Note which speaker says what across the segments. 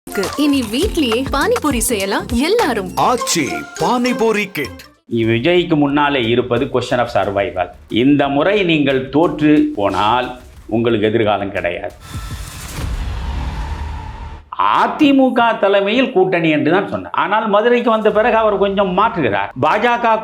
Speaker 1: இனி வீட்லயே பானிபூரி செய்யலாம் எல்லாரும்.
Speaker 2: ஆச்சி பானிபூரி கிட்.
Speaker 3: விஜய்க்கு முன்னாலே இருப்பது கொஸ்டின் ஆஃப் சர்வைவல். இந்த முறை நீங்கள் தோற்று போனால் உங்களுக்கு எதிர்காலம் கிடையாது. அதிமுக தலைமையில் கூட்டணி என்று தான் சொன்னார். ஆனால் மதுரைக்கு வந்த பிறகு அவர் கொஞ்சம் மாற்றுகிறார். பாஜக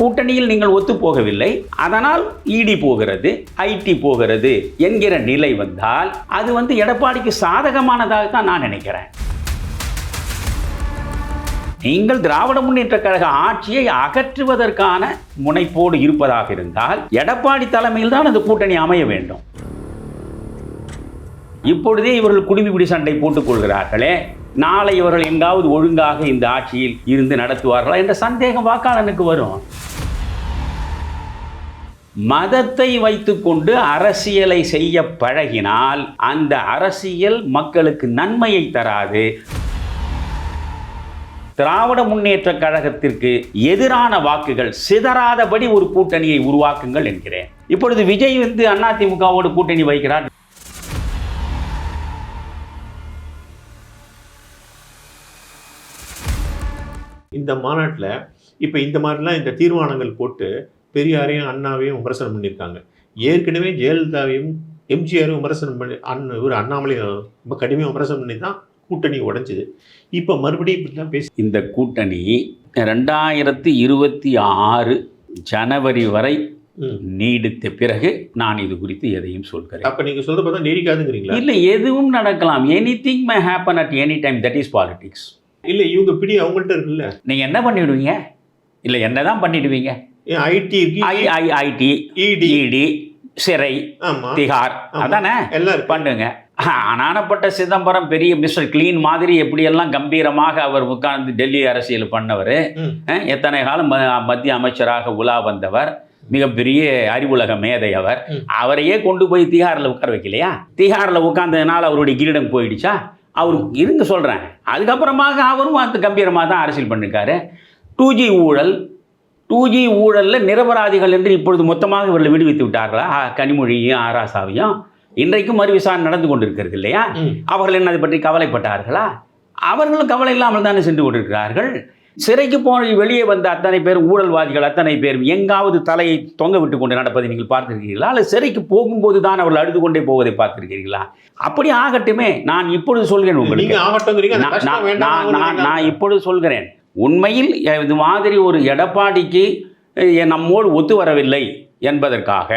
Speaker 3: கூட்டணியில் நீங்கள் ஒத்து போகவில்லை, அதனால் இடி போகிறது, ஐடி போகிறது என்கிற நிலை வந்தால் அது எடப்பாடிக்கு சாதகமானதாக தான் நான் நினைக்கிறேன். நீங்கள் திராவிட முன்னேற்ற கழக ஆட்சியை அகற்றுவதற்கான முனைப்போடு இருப்பதாக இருந்தால் எடப்பாடி தலைமையில் தான் அந்த கூட்டணி அமைய வேண்டும். இப்பொழுதே இவர்கள் குடிமிப்பிடி சண்டை போட்டுக் கொள்கிறார்களே, நாளை இவர்கள் எங்காவது ஒழுங்காக இந்த ஆட்சியில் இருந்து நடத்துவார்களா என்ற சந்தேகம் வாக்காளனுக்கு வரும். மதத்தை வைத்துக்கொண்டு அரசியலை செய்ய பழகினால் அந்த அரசியல் மக்களுக்கு நன்மையை தராது. திராவிட முன்னேற்ற கழகத்திற்கு எதிரான வாக்குகள் சிதறாதபடி ஒரு கூட்டணியை உருவாக்குங்கள் என்கிறேன். இப்பொழுது விஜய் அதிமுகவோடு கூட்டணி வைக்கிறார்.
Speaker 4: இந்த மாநாட்டில் இப்போ இந்த மாதிரிலாம் இந்த தீர்மானங்கள் போட்டு பெரியாரையும் அண்ணாவையும் விமர்சனம் பண்ணியிருக்காங்க. ஏற்கனவே ஜெயலலிதாவையும் எம்ஜிஆரையும் விமர்சனம் பண்ணி இவர் அண்ணாமலையும் ரொம்ப கடுமையாக விமர்சனம் பண்ணி தான் கூட்டணி உடைஞ்சிது. இப்போ மறுபடியும் இப்படிலாம் பேசி இந்த
Speaker 3: கூட்டணி 2026 ஜனவரி வரை நீடித்த பிறகு நான் இது குறித்து எதையும் சொல்கிறேன்.
Speaker 4: அப்போ நீங்கள் சொல்கிற பார்த்தா நீடிக்காதுங்கிறீங்களா?
Speaker 3: இல்லை, எதுவும் நடக்கலாம். Anything may happen at any time. That is politics.
Speaker 4: இல்லை, இவங்க பிடி அவங்கள்ட்ட இருக்குல்ல.
Speaker 3: நீங்கள் என்ன பண்ணிவிடுவீங்க? இல்லை, என்ன தான் பண்ணிடுவீங்க?
Speaker 4: ஐடி,
Speaker 3: இடி, சிறை, திகார், அதானே
Speaker 4: எல்லாரும்
Speaker 3: பண்ணுங்க. அனானப்பட்ட சிதம்பரம் பெரிய மிஸ்டர் கிளீன் மாதிரி எப்படியெல்லாம் கம்பீரமாக அவர் உட்கார்ந்து டெல்லி அரசியல் பண்ணவர், எத்தனை காலம் மத்திய அமைச்சராக உலா வந்தவர், மிகப்பெரிய அறிவுலக மேதை அவர். அவரையே கொண்டு போய் திகாரில் உட்கார வைக்கலையா? திகாரில் உட்கார்ந்ததுனால அவருடைய கிரீடம் போயிடுச்சா? அவரு இருங்க சொல்கிறேன். அதுக்கப்புறமாக அவரும் அந்த கம்பீரமாக தான் அரசியல் பண்ணிருக்காரு. 2G ஊழலில் நிரபராதிகள் என்று இப்பொழுது மொத்தமாக இவர்களை விடுவித்து விட்டார்களா? கனிமொழியும் ஆராசாவையும் இன்றைக்கும் மறு விசாரணை நடந்து கொண்டிருக்கிறது இல்லையா? அவர்கள் என்ன அதை பற்றி கவலைப்பட்டார்களா? அவர்களும் கவலை இல்லாமல் தானே சென்று கொண்டிருக்கிறார்கள். சிறைக்கு போன வெளியே வந்த அத்தனை பேர் ஊழல்வாதிகள், அத்தனை பேர் எங்காவது தலையை தொங்க விட்டு கொண்டு நடப்பதை நீங்கள் பார்த்திருக்கிறீர்களா? அல்லது சிறைக்கு போகும்போது தான் அவர்கள் அழுது கொண்டே போவதை பார்த்திருக்கிறீர்களா? அப்படி ஆகட்டுமே. நான் இப்பொழுது சொல்கிறேன் உங்களுக்கு, நான் இப்பொழுது சொல்கிறேன், உண்மையில் இது மாதிரி ஒரு எடப்பாடிக்கு நம்மோடு ஒத்து வரவில்லை என்பதற்காக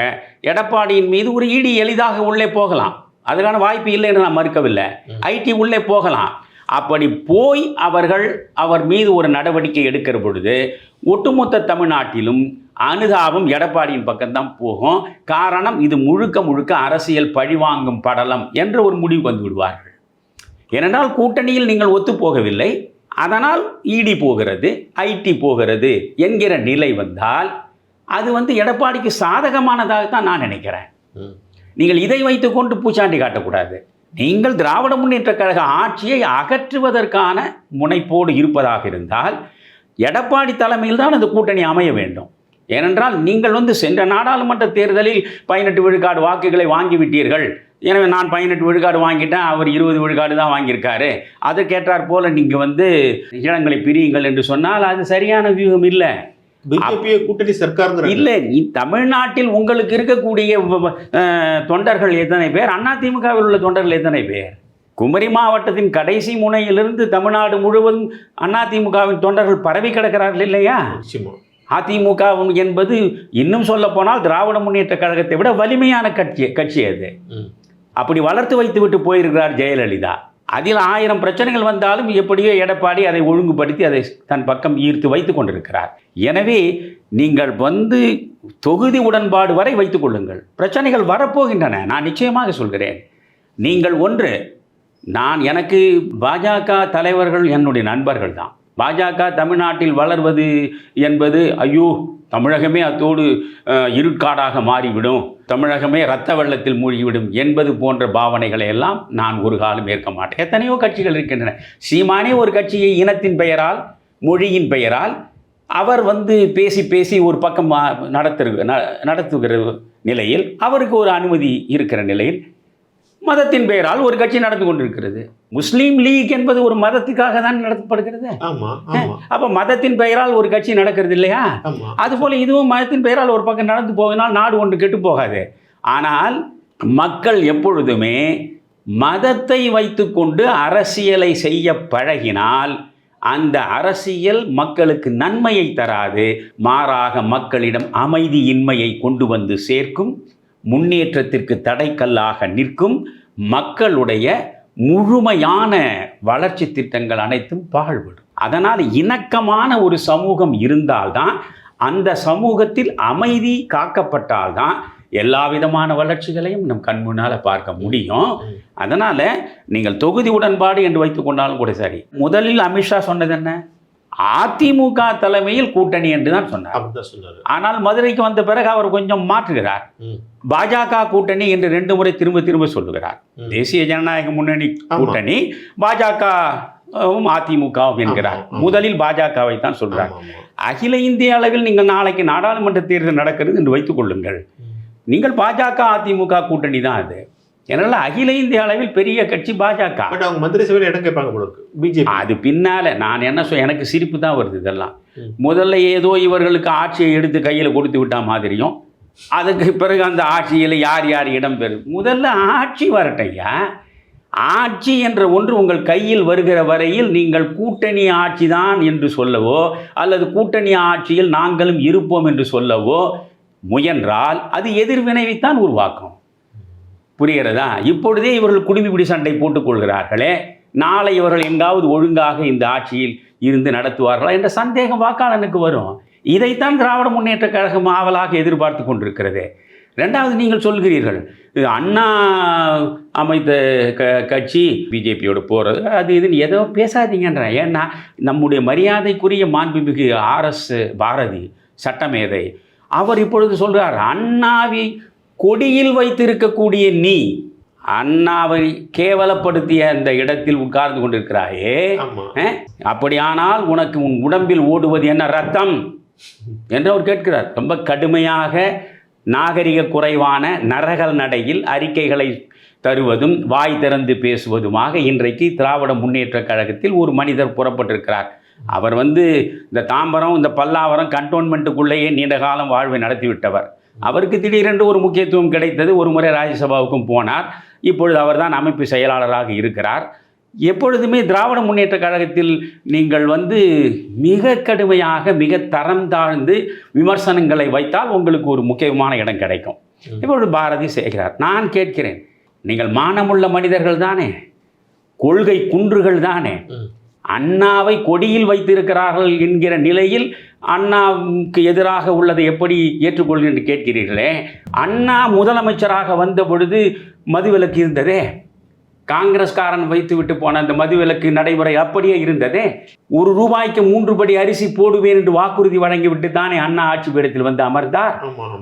Speaker 3: எடப்பாடியின் மீது ஒரு இடி எளிதாக உள்ளே போகலாம். அதுக்கான வாய்ப்பு இல்லை என்று நான் மறுக்கவில்லை. ஐடி உள்ளே போகலாம். அப்படி போய் அவர் மீது ஒரு நடவடிக்கை எடுக்கிற பொழுது ஒட்டுமொத்த தமிழ்நாட்டிலும் அனுதாபம் எடப்பாடியின் பக்கம்தான் போகும். காரணம், இது முழுக்க அரசியல் பழிவாங்கும் படலம் என்ற ஒரு முடிவு வந்து விடுவார்கள். ஏனென்றால் கூட்டணியில் நீங்கள் ஒத்து போகவில்லை, அதனால் இடி போகிறது, ஐடி போகிறது என்கிற நிலை வந்தால் அது எடப்பாடிக்கு சாதகமானதாக தான் நான் நினைக்கிறேன். நீங்கள் இதை வைத்துக்கொண்டு பூச்சாண்டி காட்டக்கூடாது. நீங்கள் திராவிட முன்னேற்ற கழக ஆட்சியை அகற்றுவதற்கான முனைப்போடு இருப்பதாக இருந்தால் எடப்பாடி தலைமையில் தான் அந்த கூட்டணி அமைய வேண்டும். ஏனென்றால் நீங்கள் சென்ற நாடாளுமன்ற தேர்தலில் 18 விழுக்காடு வாக்குகளை வாங்கிவிட்டீர்கள். எனவே நான் 18 விழுக்காடு வாங்கிட்டேன், அவர் 20 விழுக்காடு தான் வாங்கியிருக்காரு, அதற்கேற்றாற் போல நீங்கள் இடங்களை பிரியுங்கள் என்று சொன்னால் அது சரியான வியூகம் இல்லை.
Speaker 4: பிஜேபி கூட்டணி சர்க்கார்
Speaker 3: இல்லை. தமிழ்நாட்டில் உங்களுக்கு இருக்கக்கூடிய தொண்டர்கள் எத்தனை பேர்? அதிமுகவில் உள்ள தொண்டர்கள் எத்தனை பேர்? குமரி மாவட்டத்தின் கடைசி முனையிலிருந்து தமிழ்நாடு முழுவதும் அதிமுகவின் தொண்டர்கள் பரவி கிடக்கிறார்கள் இல்லையா? அதிமுக என்பது இன்னும் சொல்ல போனால் திராவிட முன்னேற்ற கழகத்தை விட வலிமையான கட்சி அது. அப்படி வளர்த்து வைத்து விட்டு போயிருக்கிறார் ஜெயலலிதா. அதில் 1000 பிரச்சனைகள் வந்தாலும் எப்படியோ எடப்பாடி அதை ஒழுங்குபடுத்தி அதை தன் பக்கம் ஈர்த்து வைத்து கொண்டிருக்கிறார். எனவே நீங்கள் தொகுதி உடன்பாடு வரை வைத்துக் கொள்ளுங்கள். பிரச்சனைகள் வரப்போகின்றன, நான் நிச்சயமாக சொல்கிறேன். நீங்கள் எனக்கு பாஜக தலைவர்கள் என்னுடைய நண்பர்கள் தான். பாஜக தமிழ்நாட்டில் வளர்வது என்பது ஐயோ தமிழகமே அத்தோடு இருட்காடாக மாறிவிடும், தமிழகமே இரத்த வெள்ளத்தில் மூழ்கிவிடும் என்பது போன்ற பாவனைகளை எல்லாம் நான் ஒரு காலம் ஏற்க மாட்டேன். எத்தனையோ கட்சிகள் இருக்கின்றன. சீமானே ஒரு கட்சியை இனத்தின் பெயரால், மொழியின் பெயரால் அவர் பேசி ஒரு பக்கம் நடத்துகிற நிலையில், அவருக்கு ஒரு அனுமதி இருக்கிற நிலையில் மதத்தின் பெயரால் ஒரு கட்சி நடந்து கொண்டிருக்கிறது. முஸ்லீம் லீக் என்பது ஒரு மதத்துக்காக தான் நடத்தப்படுகிறது. அப்ப மதத்தின் பெயரால் ஒரு கட்சி நடக்கிறது இல்லையா? அதுபோல இதுவும் மதத்தின் பெயரால் ஒரு பக்கம் நடந்து போகினால் நாடு ஒன்று கெட்டு போகாது. ஆனால் மக்கள் எப்பொழுதுமே மதத்தை வைத்துக்கொண்டு அரசியலை செய்ய பழகினால் அந்த அரசியல் மக்களுக்கு நன்மையை தராது, மாறாக மக்களிடம் அமைதியின்மையை கொண்டு வந்து சேர்க்கும், முன்னேற்றத்திற்கு தடைக்கல்லாக நிற்கும், மக்களுடைய முழுமையான வளர்ச்சி திட்டங்கள் அனைத்தும் பாழ்படும். அதனால் இணக்கமான ஒரு சமூகம் இருந்தால்தான், அந்த சமூகத்தில் அமைதி காக்கப்பட்டால்தான் எல்லா விதமான வளர்ச்சிகளையும் நம் கண் முன்னால் பார்க்க முடியும். அதனால் நீங்கள் தொகுதி உடன்பாடு என்று வைத்துக் கொண்டாலும் கூட சரி. முதலில் அமித்ஷா சொன்னது என்ன? அதிமுக தலைமையில் கூட்டணி என்று தான் சொன்னார். ஆனால் மதுரைக்கு வந்த பிறகு அவர் கொஞ்சம் மாற்றுகிறார். பாஜக கூட்டணி என்று 2 முறை திரும்ப திரும்ப சொல்லுகிறார். தேசிய ஜனநாயக முன்னணி கூட்டணி, பாஜக அதிமுகவும் என்கிறார். முதலில் பாஜகவை தான் சொல்றார். அகில இந்திய அளவில் நீங்கள் நாளைக்கு நாடாளுமன்ற தேர்தல் நடக்கிறது என்று வைத்துக் கொள்ளுங்கள். நீங்கள் பாஜக அதிமுக கூட்டணி தான் அது. ஏன்னா அகில இந்திய அளவில் பெரிய கட்சி பாஜக.
Speaker 4: மந்திரி சபையில் இடம் கேட்பாங்க போல இருக்கு பிஜேபி.
Speaker 3: அது பின்னால நான் என்ன எனக்கு சிரிப்பு தான் வருது. இதெல்லாம் முதல்ல ஏதோ இவர்களுக்கு ஆட்சியை எடுத்து கையில் கொடுத்து விட்டா மாதிரியும், அதுக்கு பிறகு அந்த ஆட்சியில் யார் யார் இடம் பெறும். முதல்ல ஆட்சி வரட்டையா. ஆட்சி என்ற ஒன்று உங்கள் கையில் வருகிற வரையில் நீங்கள் கூட்டணி ஆட்சி தான் என்று சொல்லவோ அல்லது கூட்டணி ஆட்சியில் நாங்களும் இருப்போம் என்று சொல்லவோ முயன்றால் அது எதிர்வினைவைத்தான் உருவாக்கும். புரிகிறதா? இப்பொழுதே இவர்கள் குடிமிப்பிடி சண்டை போட்டுக்கொள்கிறார்களே, நாளை இவர்கள் எங்காவது ஒழுங்காக இந்த ஆட்சியில் இருந்து நடத்துவார்களா என்ற சந்தேகம் வாக்காளனுக்கு வரும். இதைத்தான் திராவிட முன்னேற்ற கழகம் ஆவலாக எதிர்பார்த்து கொண்டிருக்கிறது. ரெண்டாவது, நீங்கள் சொல்கிறீர்கள் அண்ணா அமைத்த கட்சி பிஜேபியோடு போகிறது அது இதுன்னு ஏதோ பேசாதீங்கன்ற. ஏன்னா நம்முடைய மரியாதைக்குரிய மாண்புமிகு RS பாரதி சட்டமேதை அவர் இப்பொழுது சொல்கிறார், அண்ணாவை கொடியில் வைத்திருக்கக்கூடிய நீ அண்ணாவை கேவலப்படுத்திய அந்த இடத்தில் உட்கார்ந்து கொண்டிருக்கிறாயே, அப்படியானால் உனக்கு உன் உடம்பில் ஓடுவது என்ன ரத்தம் என்று அவர் கேட்கிறார். ரொம்ப கடுமையாக நாகரிக குறைவான நரகல் நடையில் அறிக்கைகளை தருவதும் வாய் திறந்து பேசுவதுமாக இன்றைக்கு திராவிட முன்னேற்ற கழகத்தில் ஒரு மனிதர் புறப்பட்டிருக்கிறார். அவர் இந்த தாம்பரம் இந்த பல்லாவரம் கண்டோன்மெண்ட்டுக்குள்ளேயே நீண்ட காலம் வாழ்வை நடத்திவிட்டவர். அவருக்கு திடீரென்று ஒரு முக்கியத்துவம் கிடைத்தது. ஒரு முறை ராஜ்யசபாவுக்கும் போனார். இப்பொழுது அவர்தான் அமைப்பு செயலாளராக இருக்கிறார். எப்பொழுதுமே திராவிட முன்னேற்ற கழகத்தில் நீங்கள் மிக கடுமையாக மிக தரம் தாழ்ந்து விமர்சனங்களை வைத்தால் உங்களுக்கு ஒரு முக்கியமான இடம் கிடைக்கும். இப்பொழுது பாரதி செய்கிறார். நான் கேட்கிறேன், நீங்கள் மானமுள்ள மனிதர்கள் தானே, கொள்கை குன்றுகள் தானே, அண்ணாவை கொடியில் வைத்திருக்கிறார்கள் என்கிற நிலையில் அண்ணாவுக்கு எதிராக உள்ளதை எப்படி ஏற்றுக்கொள்கிறேன் என்று கேட்கிறீர்களே. அண்ணா முதலமைச்சராக வந்த பொழுது மதுவிலக்கு இருந்ததே, காங்கிரஸ்காரன் வைத்து விட்டு போன அந்த மதுவிலக்கு நடைமுறை அப்படியே இருந்ததே. ₹1 3 படி அரிசி போடுவேன் என்று வாக்குறுதி வழங்கிவிட்டு தானே அண்ணா ஆட்சி பீடத்தில் அமர்ந்தார்.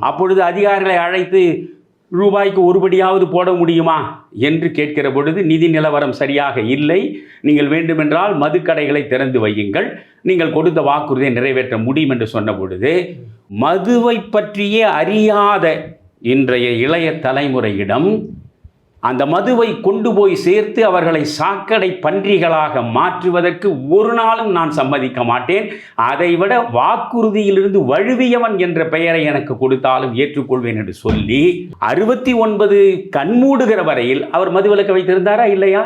Speaker 3: அப்பொழுது அதிகாரிகளை அழைத்து ₹1 படியாவது போட முடியுமா என்று கேட்கிற பொழுது நிதி நிலவரம் சரியாக இல்லை, நீங்கள் வேண்டுமென்றால் மதுக்கடைகளை திறந்து வையுங்கள், நீங்கள் கொடுத்த வாக்குறுதியை நிறைவேற்ற முடியும் என்று சொன்ன பொழுது மதுவை பற்றியே அறியாத இன்றைய இளைய தலைமுறையிடம் அந்த மதுவை கொண்டு போய் சேர்த்து அவர்களை சாக்கடை பன்றிகளாக மாற்றுவதற்கு ஒரு நாளும் நான் சம்மதிக்க மாட்டேன். அதைவிட வாக்குறுதியிலிருந்து வழுவியவன் என்ற பெயரை எனக்கு கொடுத்தாலும் ஏற்றுக்கொள்வேன் என்று சொல்லி 69 கண்மூடுகிற வரையில் அவர் மதுவிலக்கு வைத்திருந்தாரா இல்லையா?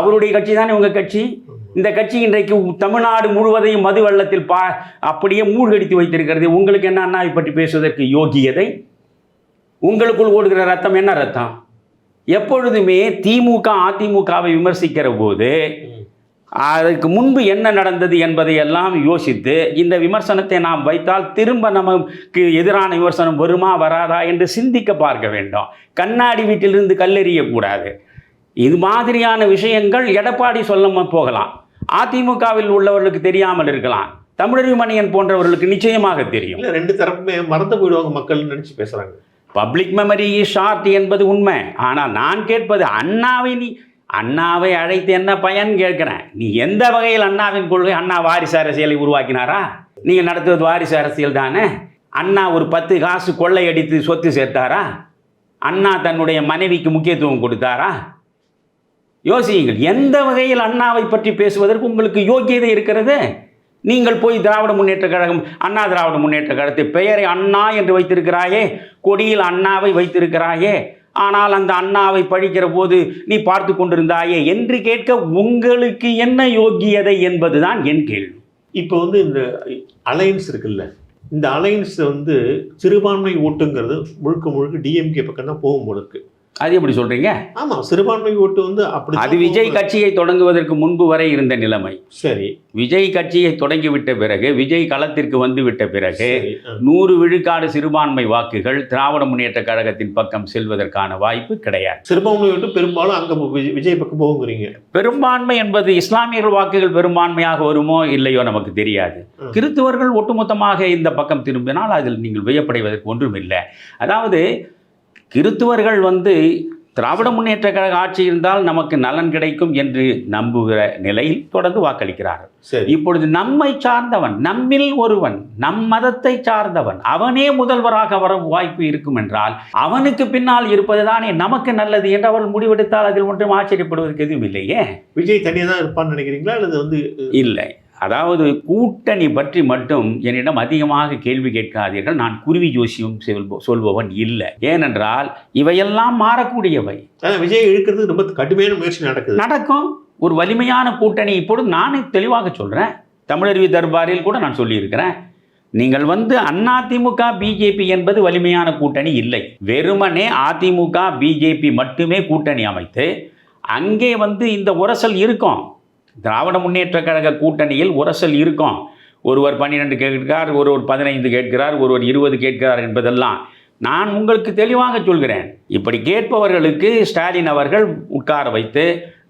Speaker 3: அவருடைய கட்சி தானே உங்கள் கட்சி. இந்த கட்சி இன்றைக்கு தமிழ்நாடு முழுவதையும் மது வெள்ளத்தில் அப்படியே மூழ்கடித்து வைத்திருக்கிறது. உங்களுக்கு என்ன அண்ணாவை பற்றி பேசுவதற்கு யோகியதை? உங்களுக்குள் ஓடுகிற ரத்தம் என்ன ரத்தம்? எப்பொழுதுமே திமுக அதிமுகவை விமர்சிக்கிற போது அதற்கு முன்பு என்ன நடந்தது என்பதை எல்லாம் யோசித்து இந்த விமர்சனத்தை நாம் வைத்தால் திரும்ப நமக்கு எதிரான விமர்சனம் வருமா வராதா என்று சிந்திக்க பார்க்க வேண்டும். கண்ணாடி வீட்டிலிருந்து கல்லெறியக்கூடாது. இது மாதிரியான விஷயங்கள் எடப்பாடி சொல்ல போகலாம், அதிமுகவில் உள்ளவர்களுக்கு தெரியாமல் இருக்கலாம், தமிழறிமணியன் போன்றவர்களுக்கு நிச்சயமாக தெரியும்.
Speaker 4: 2 தரப்புமே மறந்து போயிடுவாங்க மக்கள் நினைச்சு பேசுறாங்க.
Speaker 3: பப்ளிக் மெமரி ஷார்ட் என்பது உண்மை. ஆனால் நான் கேட்பது அண்ணாவை அழைத்து என்ன பயன் கேட்கிறேன். நீ எந்த வகையில் அண்ணாவின் கொள்கை? அண்ணா வாரிசு அரசியலை உருவாக்கினாரா? நீங்கள் நடத்துவது வாரிசு அரசியல் தானே. அண்ணா ஒரு 10 காசு கொள்ளையடித்து சொத்து சேர்த்தாரா? அண்ணா தன்னுடைய மனைவிக்கு முக்கியத்துவம் கொடுத்தாரா? யோசியுங்கள். எந்த வகையில் அண்ணாவை பற்றி பேசுவதற்கு உங்களுக்கு யோக்கியதை இருக்கிறது? நீங்கள் போய் திராவிட முன்னேற்ற கழகம், அண்ணா திராவிட முன்னேற்ற கழகத்தை பெயரை அண்ணா என்று வைத்திருக்கிறாயே, கொடியில் அண்ணாவை வைத்திருக்கிறாயே, ஆனால் அந்த அண்ணாவை பழிக்கிற போது நீ பார்த்து கொண்டிருந்தாயே என்று கேட்க உங்களுக்கு என்ன யோக்கியதை என்பதுதான் என் கேள்வி.
Speaker 4: இப்போ இந்த அலையன்ஸ் இருக்குல்ல, இந்த அலையன்ஸ் சிறுபான்மை ஓட்டுங்கிறது முழுக்க முழுக்க டிஎம்கே பக்கம் தான் போகும் போல இருக்கு.
Speaker 3: அது எப்படி சொல்றீங்க?
Speaker 4: ஆமா, சிறுபான்மை ஓட்டு அப்படி.
Speaker 3: அது விஜய் கட்சியை தொடங்குவதற்கு முன்பு வரை இருந்த நிலைமை.
Speaker 4: சரி,
Speaker 3: விஜய் கட்சியை தொடங்கிவிட்ட பிறகு, விஜய் களத்திற்கு வந்து விட்ட பிறகு 100 விழுக்காடு சிறுபான்மை வாக்குகள் திராவிட முன்னேற்ற கழகத்தின் பக்கம் செல்வதற்கான வாய்ப்பு கிடையாது.
Speaker 4: சிறுபான்மை ஓட்டு பெரும்பாலும் அங்க விஜய் பக்கம் போகுங்கிறீங்க.
Speaker 3: பெரும்பான்மை என்பது இஸ்லாமியர்கள் வாக்குகள் பெரும்பான்மையாக வருமோ இல்லையோ நமக்கு தெரியாது. கிறிஸ்துவர்கள் ஒட்டுமொத்தமாக இந்த பக்கம் திரும்பினால் அதில் நீங்கள் வியப்படைவதற்கு ஒன்றும் இல்லை. அதாவது கிறிஸ்துவர்கள் திராவிட முன்னேற்ற கழக ஆட்சி இருந்தால் நமக்கு நலன் கிடைக்கும் என்று நம்புகிற நிலையில் தொடர்ந்து வாக்களிக்கிறார்கள். இப்பொழுது நம்மை சார்ந்தவன், நம்மில் ஒருவன், நம் மதத்தை சார்ந்தவன், அவனே முதல்வராக வர வாய்ப்பு இருக்கும் என்றால் அவனுக்கு பின்னால் இருப்பதுதானே நமக்கு நல்லது என்று அவர்கள் முடிவெடுத்தால் அதில் ஒன்றும் ஆச்சரியப்படுவதற்கு எதுவும் இல்லையே.
Speaker 4: விஜய் தனியாக தான் இருப்பான்னு நினைக்கிறீங்களா அல்லது
Speaker 3: இல்லை. அதாவது கூட்டணி பற்றி மட்டும் என்னிடம் அதிகமாக கேள்வி கேட்காதீர்கள். நான் குருவி ஜோசியம் சொல்பவன் இல்லை. ஏனென்றால் இவையெல்லாம் மாறக்கூடியவை.
Speaker 4: விஜய் இழுக்கிறது ரொம்ப கடுமையான முயற்சி நடக்கும்.
Speaker 3: ஒரு வலிமையான கூட்டணி இப்பொழுது நானே தெளிவாக சொல்கிறேன். தமிழருவி தர்பாரில் கூட நான் சொல்லியிருக்கிறேன். நீங்கள் அதிமுக பிஜேபி என்பது வலிமையான கூட்டணி இல்லை. வெறுமனே அதிமுக பிஜேபி மட்டுமே கூட்டணி அமைத்து அங்கே இந்த உரசல் இருக்கும். திராவிட முன்னேற்ற கழக கூட்டணியில் உரசல் இருக்கும். ஒருவர் 12 கேட்கிறார், ஒருவர் 15 கேட்கிறார், ஒருவர் 20 கேட்கிறார் என்பதெல்லாம் நான் உங்களுக்கு தெளிவாக சொல்கிறேன். இப்படி கேட்பவர்களுக்கு ஸ்டாலின் அவர்கள் உட்கார வைத்து,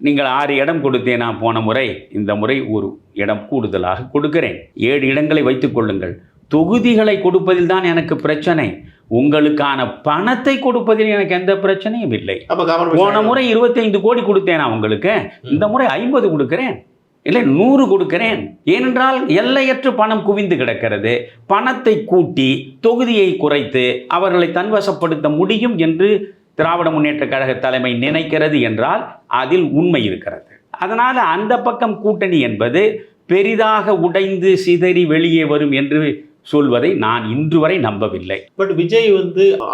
Speaker 3: நீங்கள் 6 இடம் கொடுத்தேன் நான் போன முறை, இந்த முறை ஒரு இடம் கூடுதலாக கொடுக்கிறேன், 7 இடங்களை வைத்துக் கொள்ளுங்கள். தொகுதிகளை கொடுப்பதில் தான் எனக்கு பிரச்சனை, உங்களுக்கான பணத்தை கொடுப்பதில் எனக்கு எந்த பிரச்சனையும் இல்லை. போன முறை 25 கோடி கொடுத்தேன் உங்களுக்கு, இந்த முறை 50 கொடுக்கிறேன், இல்லை 100 கொடுக்கிறேன். ஏனென்றால் எல்லையற்ற பணம் குவிந்து கிடக்கிறது. பணத்தை கூட்டி தொகுதியை குறைத்து அவர்களை தன்வசப்படுத்த முடியும் என்று திராவிட முன்னேற்ற கழக தலைமை நினைக்கிறது என்றால் அதில் உண்மை இருக்கிறது. அதனால் அந்த பக்கம் கூட்டணி என்பது பெரிதாக உடைந்து சிதறி வெளியே வரும் என்று சொல்வதை நான் இன்று வரை நம்பவில்லை.
Speaker 4: பட் விஜய்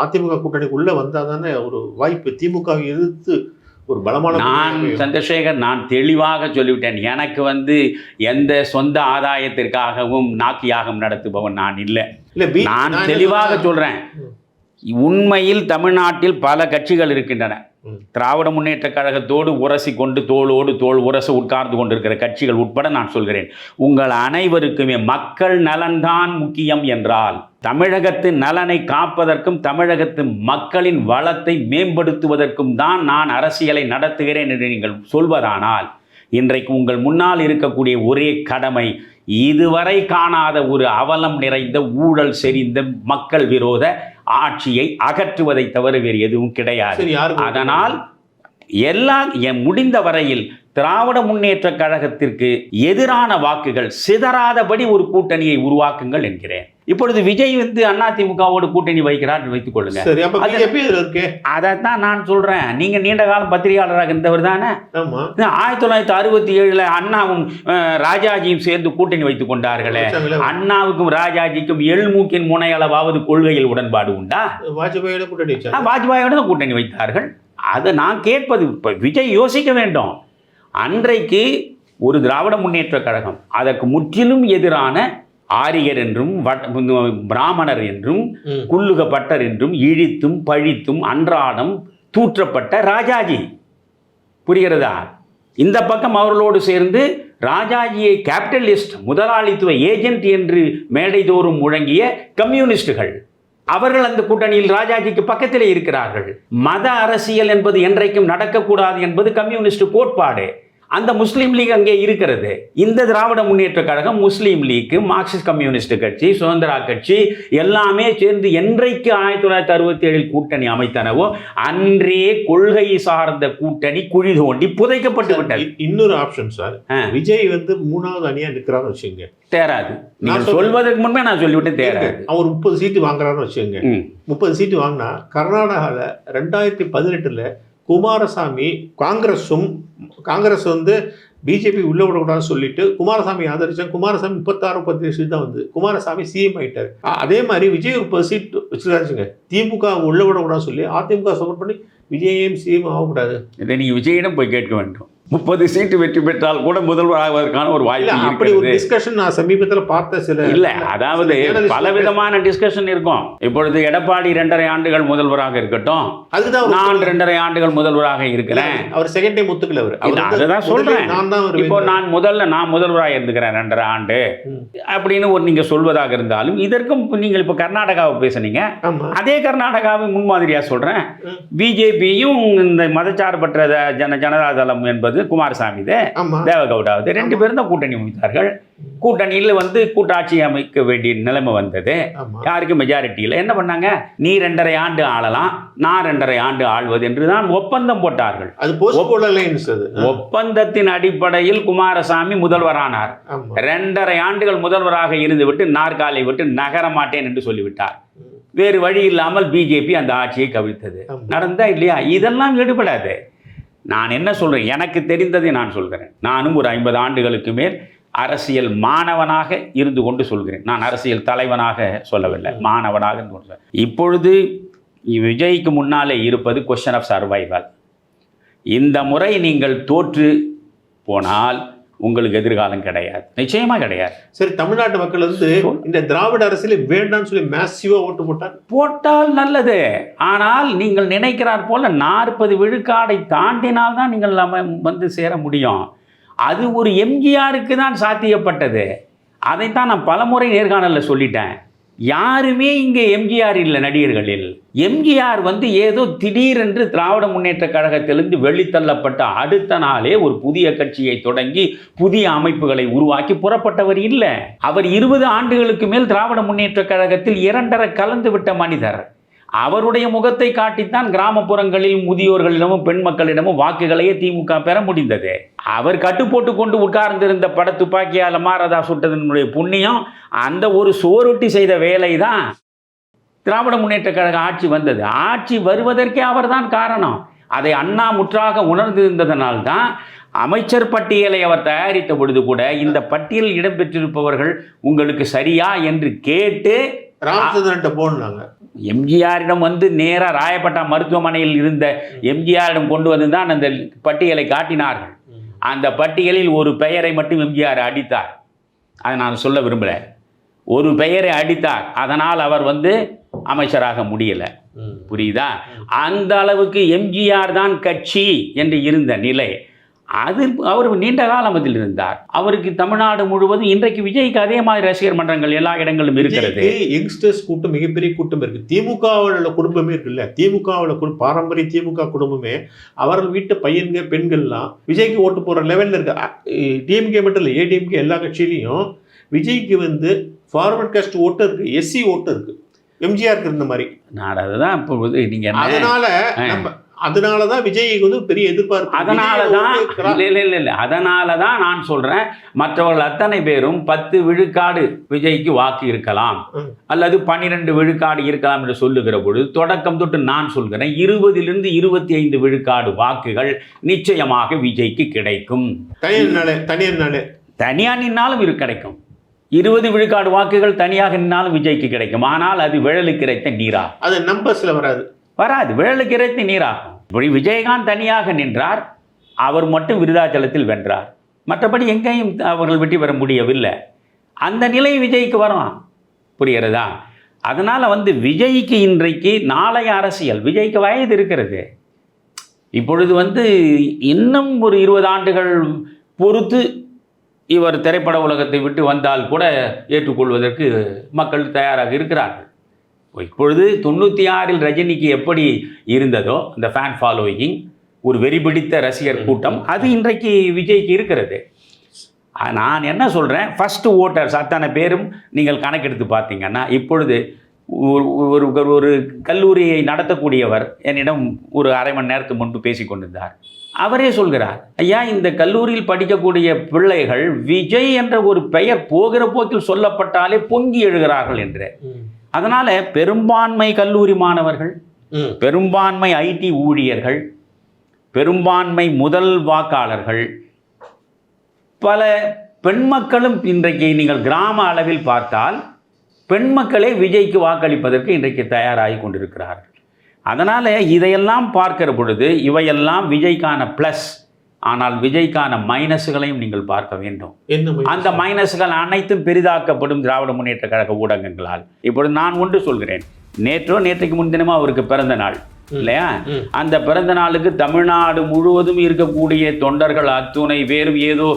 Speaker 4: அதிமுக கூட்டணிக்குள்ள வந்தால் தானே ஒரு வாய்ப்பு. திமுகவை எதிர்த்து ஒரு பலமான.
Speaker 3: நான் சந்திரசேகர், நான் தெளிவாக சொல்லிவிட்டேன். எனக்கு எந்த சொந்த ஆதாயத்திற்காகவும் நாக்கியாகம் நடத்துபவன் நான் இல்லை. நான் தெளிவாக சொல்றேன். உண்மையில் தமிழ்நாட்டில் பல கட்சிகள் இருக்கின்றன. திராவிட முன்னேற்ற கழகத்தோடு உரசி கொண்டு தோளோடு தோள் உரச உட்கார்ந்து கொண்டிருக்கிற கட்சிகள் உட்பட நான் சொல்கிறேன், உங்கள் அனைவருக்குமே மக்கள் நலன்தான் முக்கியம் என்றால் தமிழகத்தின் நலனை காப்பதற்கும் தமிழகத்து மக்களின் வளத்தை மேம்படுத்துவதற்கும் தான் நான் அரசியலை நடத்துகிறேன் என்று நீங்கள் சொல்வதானால், இன்றைக்கு உங்கள் முன்னால் இருக்கக்கூடிய ஒரே கடமை இதுவரை காணாத ஒரு அவலம் நிறைந்த ஊழல் செறிந்த மக்கள் விரோத ஆட்சியை அகற்றுவதை தவிர வேறு எதுவும் கிடையாது. அதனால் முடிந்த வரையில் திராவிட முன்னேற்ற கழகத்திற்கு எதிரான வாக்குகள் சிதறாதபடி ஒரு கூட்டணியை உருவாக்குங்கள் என்கிறேன். இப்பொழுது விஜய் அதிமுகவோடு கூட்டணி வைக்கிறார் வைத்துக் கொள்ளுங்க. அதைத்தான் நான் சொல்றேன். நீங்க நீண்ட காலம் பத்திரிகையாளராக இருந்தவர் தானே. 1967 அண்ணாவும் ராஜாஜியும் சேர்ந்து கூட்டணி வைத்துக் கொண்டார்களே. அண்ணாவுக்கும் ராஜாஜிக்கும் எள்மூக்கின் முனையளவாவது கொள்கையில் உடன்பாடு உண்டா? வாஜ்பாயோட கூட்டணி வைத்தார்கள். அதை நான் கேட்பது, இப்ப விஜய் யோசிக்க வேண்டும். அன்றைக்கு ஒரு திராவிட முன்னேற்ற கழகம் அதற்கு முற்றிலும் எதிரான ஆரியர் என்றும் பிராமணர் என்றும் குல்லுகப்பட்டர் என்றும் இழித்தும் பழித்தும் அன்றாடம் தூற்றப்பட்ட ராஜாஜி, புரிகிறதா? இந்த பக்கம் அவர்களோடு சேர்ந்து ராஜாஜியை கேபிட்டலிஸ்ட் முதலாளித்துவ ஏஜென்ட் என்று மேடைதோறும் முழங்கிய கம்யூனிஸ்டுகள், அவர்கள் அந்த கூட்டணியில் ராஜாஜிக்கு பக்கத்திலே இருக்கிறார்கள். மத அரசியல் என்பது என்றைக்கும் நடக்கக்கூடாது என்பது கம்யூனிஸ்ட் கோட்பாடு. அந்த முஸ்லீம் லீக் அங்கே இருக்கிறது. இந்த திராவிட முன்னேற்ற கழகம், முஸ்லீம் லீக், மார்க்சிஸ்ட் கம்யூனிஸ்ட் கட்சி, சுதந்திரா கட்சி எல்லாமே சேர்ந்து என்றைக்கு 1967 கூட்டணி அமைத்தனவோ அன்றே கொள்கை சார்ந்த கூட்டணி குழி தோண்டி புதைக்கப்பட்டு விட்டது.
Speaker 4: இன்னொரு ஆப்ஷன் சார், விஜய் வந்து 3வது அணியா நிற்கிறான்னு வச்சுங்க, தேராது.
Speaker 3: நான் சொல்வதற்கு முன்பே நான் சொல்லிவிட்டு தேராது.
Speaker 4: அவர் 30 சீட்டு வாங்குறாருன்னு வச்சுங்க, 30 சீட்டு வாங்கினா கர்நாடகாவில் 2018 குமாரசாமி காங்கிரஸ் வந்து பிஜேபி உள்ள விடக்கூடாதுன்னு சொல்லிட்டு குமாரசாமி ஆதரிச்சாங்க. குமாரசாமி 36-37 சீட் தான் வந்து குமாரசாமி சிஎம் ஆயிட்டாரு. அதே மாதிரி விஜய் 30 சீட் வச்சுருக்காச்சுங்க, திமுக உள்ள விடக்கூடாதுன்னு சொல்லி அதிமுக சப்போர்ட் பண்ணி விஜயம் சிஎம் ஆகக்கூடாது.
Speaker 3: இதை நீங்கள் விஜயிடம் போய் கேட்க வேண்டும். 30 சீட்டு வெற்றி பெற்றால் கூட முதல்வர் ஆவதற்கான ஒரு வாய்ப்பு
Speaker 4: அப்படி ஒரு டிஸ்கஷன் நான் சமீபத்தில் பார்த்த சில
Speaker 3: இல்ல, அதாவது பலவிதமான டிஸ்கஷன் இருக்கும். இப்பொழுது எடப்பாடி 2.5 ஆண்டுகள் முதல்வராக இருக்கட்டும், அதுதான் நான் 2.5 ஆண்டுகள் முதல்வராக இருக்கிறேன்.
Speaker 4: அவர் செகண்ட் டைம் ஒத்துக்கல. அவர்
Speaker 3: அதுதான் சொல்றேன். இப்போ நான் முதல்வராக இருந்துக்கிறேன் 2.5 ஆண்டு அப்படின்னு ஒரு நீங்க சொல்வதாக இருந்தாலும், இதற்கும் நீங்கள் இப்போ கர்நாடகாவை பேசுனீங்க, அதே கர்நாடகாவை முன்மாதிரியா சொல்றேன். பிஜேபியும் இந்த மதச்சார்பற்ற ஜனதா தளம் என்பது குமாரசாமி தேவகவுடாவது 2 பேரும் தான் கூட்டணி அமைத்தார்கள். கூட்டணியில் வந்து கூட்டாட்சி அமைக்க வேண்டிய நிலைமை வந்தது. யாருக்கு மெஜாரிட்டி இல்லை. என்ன பண்ணாங்க, நீ 2.5 ஆண்டு ஆளலாம், நான் 2.5 ஆண்டு ஆள்வது என்றுதான் ஒப்பந்தம் போட்டார்கள். ஒப்பந்தத்தின் அடிப்படையில் குமாரசாமி முதல்வரானார். 2.5 ஆண்டுகள் முதல்வராக இருந்துவிட்டு நாற்காலை விட்டு நகர மாட்டேன் என்று சொல்லிவிட்டார். வேறு வழி இல்லாமல் பிஜேபி அந்த ஆட்சியை கவிழ்த்தது. நடந்தா இல்லையா? இதெல்லாம் எடுபடாது. நான் என்ன சொல்றேன், எனக்கு தெரிந்ததை நான் சொல்கிறேன். நானும் ஒரு 50 ஆண்டுகளுக்கு மேல் அரசியல் மாணவனாக இருந்து கொண்டு சொல்கிறேன். நான் அரசியல் தலைவனாக சொல்லவில்லை, மாணவனாக இருந்து கொண்டு. இப்பொழுது விஜய்க்கு முன்னாலே இருப்பது கொஸ்டின் ஆஃப் சர்வைவல். இந்த முறை நீங்கள் தோற்று போனால் உங்களுக்கு எதிர்காலம் கிடையாது, நிச்சயமா கிடையாது.
Speaker 4: சரி, தமிழ்நாட்டு மக்கள் வந்து இந்த திராவிட அரசியல் வேண்டாம்னு சொல்லி மேசிவா ஓட்டு போட்டால்
Speaker 3: நல்லது. ஆனால் நீங்கள் நினைக்கிறார் போல 40 விழுக்காடை தாண்டினால் தான் நீங்கள் வந்து சேர முடியும். அது ஒரு எம்ஜிஆருக்கு தான் சாத்தியப்பட்டது. அதைத்தான் நான் பலமுறை நேர்காணலில் சொல்லிட்டேன். யாருமே இங்கே எம்ஜிஆர் இல்லை. நடிகர்களில் எம்ஜிஆர் வந்து ஏதோ திடீரென்று திராவிட முன்னேற்ற கழகத்திலிருந்து வெளித்தள்ளப்பட்ட அடுத்த நாளே ஒரு புதிய கட்சியை தொடங்கி புதிய அமைப்புகளை உருவாக்கி புறப்பட்டவர் இல்லை. அவர் 20 ஆண்டுகளுக்கு மேல் திராவிட முன்னேற்ற கழகத்தில் 2.5 கலந்து விட்ட மனிதர். அவருடைய முகத்தை காட்டித்தான் கிராமப்புறங்களில் முதியோர்களிடமும் பெண் மக்களிடமும் வாக்குகளையே திமுக பெற முடிந்தது. அவர் கட்டுப்போட்டு கொண்டு உட்கார்ந்திருந்த பட துப்பாக்கியால் மாரதா சுட்டதனுடைய புண்ணியம், அந்த ஒரு சோரொட்டி செய்த வேலை தான் திராவிட முன்னேற்ற கழக ஆட்சி வந்தது. ஆட்சி வருவதற்கே அவர்தான் காரணம். அதை அண்ணா முற்றாக உணர்ந்திருந்ததனால்தான் அமைச்சர் பட்டியலை அவர் தயாரித்த பொழுது கூட இந்த பட்டியலில் இடம்பெற்றிருப்பவர்கள் உங்களுக்கு சரியா என்று கேட்டு
Speaker 4: ராமச்சந்திரன்ட்ட போனாங்க.
Speaker 3: எம்ஜிஆரிடம் வந்து நேராக ராயப்பட்டா மருத்துவமனையில் இருந்த எம்ஜிஆரிடம் கொண்டு வந்து தான் அந்த பட்டியலை காட்டினார்கள். அந்த பட்டியலில் ஒரு பெயரை மட்டும் எம்ஜிஆர் அடித்தார். அதை நான் சொல்ல விரும்பல. ஒரு பெயரை அடித்தார், அதனால் அவர் வந்து அமைச்சராக முடியலை. புரியுதா? அந்த அளவுக்கு எம்ஜிஆர் தான் கட்சி என்று இருந்த நிலை. அது அவர் நீண்ட காலம் அதில் இருந்தார். அவருக்கு தமிழ்நாடு முழுவதும் இன்றைக்கு விஜய்க்கு அதே மாதிரி ரசிகர் மன்றங்கள் எல்லா இடங்களும் இருக்கிறது.
Speaker 4: யங்ஸ்டர்ஸ் கூட்டம், மிகப்பெரிய கூட்டம் இருக்கு. திமுகவில் குடும்பமே இருக்குல்ல, திமுகவில் பாரம்பரிய திமுக குடும்பமே அவர்கள் வீட்டு பையன்க பெண்கள்லாம் விஜய்க்கு ஓட்டு போற லெவலில் இருக்கு. டிஎம்கே மட்டும் இல்லை, ஏடிஎம்கே எல்லா கட்சியிலையும் விஜய்க்கு வந்து ஃபார்வர்ட் காஸ்ட் ஓட்டு இருக்கு, எஸ்சி ஓட்டு இருக்கு, எம்ஜிஆருக்கு இருந்த மாதிரி.
Speaker 3: நான் அதுதான் இப்போ நீங்க
Speaker 4: அதனால தான் விஜய்க்கு வந்து பெரிய எதிர்பார்ப்பு.
Speaker 3: அதனால தான் நான் சொல்றேன், மற்றவர்கள் அத்தனை பேரும் 10 விழுக்காடு விஜய்க்கு வாக்கு இருக்கலாம் அல்லது 12 விழுக்காடு இருக்கலாம் என்று சொல்லுகிற பொழுது தொடக்கம் தொட்டு நான் சொல்கிறேன் 20 to 25 விழுக்காடு வாக்குகள் நிச்சயமாக விஜய்க்கு கிடைக்கும். தனியார் நின்னாலும் இது கிடைக்கும். 20 விழுக்காடு வாக்குகள் தனியாக நின்னாலும் விஜய்க்கு கிடைக்கும். ஆனால் அது விழலுக்கு இறைத்த நீரா,
Speaker 4: அது நம்பர்ஸ்ல வராது,
Speaker 3: விழலுக்கு இறைத்த நீராகும். இப்படி விஜயகாந்த் தனியாக நின்றார், அவர் மட்டும் விருதாச்சலத்தில் வென்றார். மற்றபடி எங்கேயும் அவர்கள் வெற்றி பெற முடியவில்லை. அந்த நிலை விஜய்க்கு வரும். புரிகிறதா? அதனால் வந்து விஜய்க்கு இன்றைக்கு நாளைய அரசியல், விஜய்க்கு வயது இருக்கிறது. இப்பொழுது வந்து இன்னும் ஒரு 20 ஆண்டுகள் பொறுத்து இவர் திரைப்பட உலகத்தை விட்டு வந்தால் கூட ஏற்றுக்கொள்வதற்கு மக்கள் தயாராக இருக்கிறார்கள். இப்பொழுது 96 ரஜினிக்கு எப்படி இருந்ததோ அந்த ஃபேன் ஃபாலோயிங், ஒரு வெறிபிடித்த ரசிகர் கூட்டம் அது இன்றைக்கு விஜய்க்கு இருக்கிறது. நான் என்ன சொல்கிறேன், ஃபஸ்ட்டு ஓட்டர்ஸ் அத்தனை பேரும் நீங்கள் கணக்கெடுத்து பார்த்தீங்கன்னா இப்பொழுது ஒரு ஒரு கல்லூரியை நடத்தக்கூடியவர் என்னிடம் ஒரு அரை மணி நேரத்துக்கு முன்பு பேசி கொண்டிருந்தார். அவரே சொல்கிறார், ஐயா இந்த கல்லூரியில் படிக்கக்கூடிய பிள்ளைகள் விஜய் என்ற ஒரு பெயர் போகிற போக்கில் சொல்லப்பட்டாலே பொங்கி எழுகிறார்கள் என்று. அதனால் பெரும்பான்மை கல்லூரி மாணவர்கள், பெரும்பான்மை ஐடி ஊழியர்கள், பெரும்பான்மை முதல் வாக்காளர்கள், பல பெண் மக்களும் இன்றைக்கு நீங்கள் கிராம அளவில் பார்த்தால் பெண் மக்களே விஜய்க்கு வாக்களிப்பதற்கு இன்றைக்கு தயாராகி கொண்டிருக்கிறார்கள். அதனால் இதையெல்லாம் பார்க்கிற பொழுது இவையெல்லாம் விஜய்க்கான ப்ளஸ். ஆனால் விஜய்க்கான மைனஸுகளையும் நீங்கள் பார்க்க வேண்டும். அந்த மைனஸுகள் அனைத்தும் பெரிதாக்கப்படும் திராவிட முன்னேற்ற கழக ஊடகங்களால். இப்பொழுது நான் ஒன்று சொல்கிறேன், நேற்றைக்கு முன்தினமும் அவருக்கு பிறந்த நாள் இல்லையா? அந்த பிறந்த நாளுக்கு தமிழ்நாடு முழுவதும் இருக்கக்கூடிய தொண்டர்கள் அத்துணை பேரும் ஏதோ